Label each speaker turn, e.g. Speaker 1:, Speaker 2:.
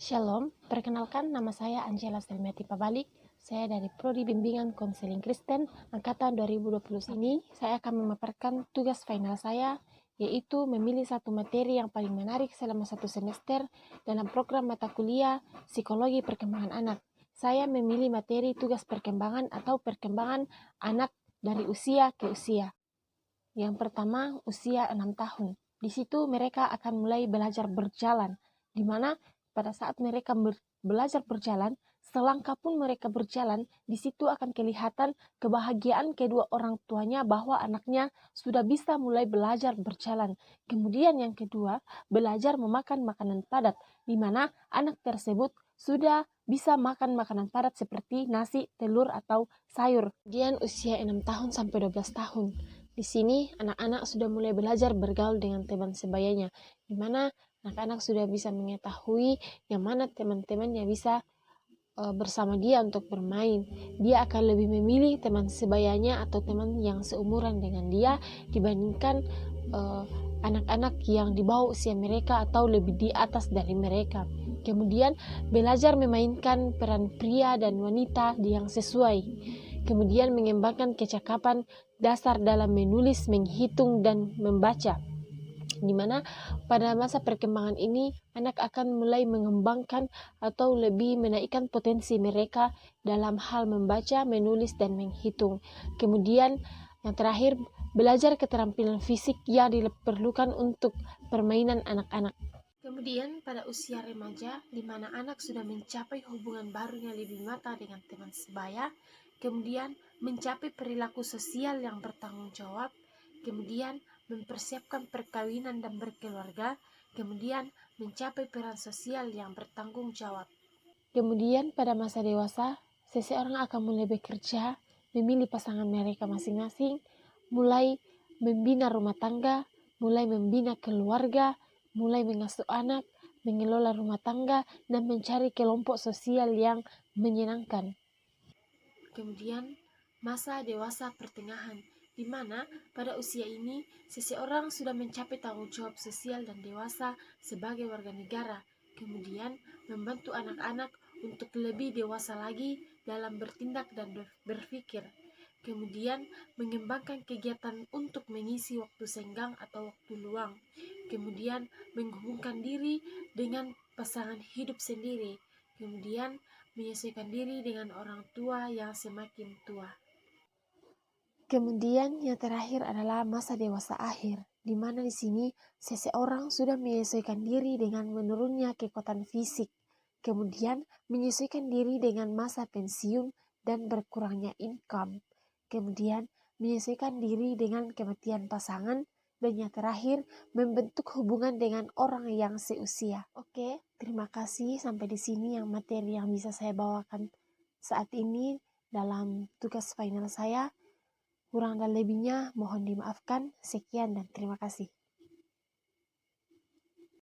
Speaker 1: Shalom, perkenalkan nama saya Angela Selmiati Pabalik. Saya dari Prodi Bimbingan Konseling Kristen Angkatan 2020 ini. Saya akan memaparkan tugas final saya, yaitu memilih satu materi yang paling menarik selama satu semester dalam program mata kuliah Psikologi Perkembangan Anak. Saya memilih materi tugas perkembangan atau perkembangan anak dari usia ke usia. Yang pertama, usia 6 tahun. Di situ mereka akan mulai belajar berjalan, di mana pada saat mereka belajar berjalan, selangkah pun mereka berjalan, di situ akan kelihatan kebahagiaan kedua orang tuanya bahwa anaknya sudah bisa mulai belajar berjalan. Kemudian yang kedua, belajar memakan makanan padat, di mana anak tersebut sudah bisa makan makanan padat seperti nasi, telur, atau sayur. Kemudian usia 6 tahun sampai 12 tahun. Di sini anak-anak sudah mulai belajar bergaul dengan teman sebayanya, di mana anak-anak sudah bisa mengetahui yang mana teman-teman yang bisa bersama dia untuk bermain. Dia akan lebih memilih teman sebayanya atau teman yang seumuran dengan dia dibandingkan anak-anak yang di bawah usia mereka atau lebih di atas dari mereka. Kemudian belajar memainkan peran pria dan wanita yang sesuai. Kemudian mengembangkan kecakapan dasar dalam menulis, menghitung, dan membaca, di mana pada masa perkembangan ini anak akan mulai mengembangkan atau lebih menaikkan potensi mereka dalam hal membaca, menulis, dan menghitung. Kemudian yang terakhir, belajar keterampilan fisik yang diperlukan untuk permainan anak-anak. Kemudian pada usia remaja, di mana anak sudah mencapai hubungan baru yang lebih mata dengan teman sebaya, kemudian mencapai perilaku sosial yang bertanggung jawab, kemudian mempersiapkan perkawinan dan berkeluarga, kemudian mencapai peran sosial yang bertanggung jawab. Kemudian pada masa dewasa, seseorang akan mulai bekerja, memilih pasangan mereka masing-masing, mulai membina rumah tangga, mulai membina keluarga, mulai mengasuh anak, mengelola rumah tangga, dan mencari kelompok sosial yang menyenangkan. Kemudian masa dewasa pertengahan, di mana pada usia ini seseorang sudah mencapai tanggung jawab sosial dan dewasa sebagai warga negara, kemudian membantu anak-anak untuk lebih dewasa lagi dalam bertindak dan berpikir, kemudian mengembangkan kegiatan untuk mengisi waktu senggang atau waktu luang, kemudian menghubungkan diri dengan pasangan hidup sendiri, kemudian menyesuaikan diri dengan orang tua yang semakin tua. Kemudian yang terakhir adalah masa dewasa akhir, di mana di sini seseorang sudah menyesuaikan diri dengan menurunnya kekuatan fisik, kemudian menyesuaikan diri dengan masa pensiun dan berkurangnya income, kemudian menyesuaikan diri dengan kematian pasangan, dan yang terakhir membentuk hubungan dengan orang yang seusia. Oke, terima kasih, sampai di sini yang materi yang bisa saya bawakan saat ini dalam tugas final saya. Kurang dan lebihnya mohon dimaafkan. Sekian dan terima kasih.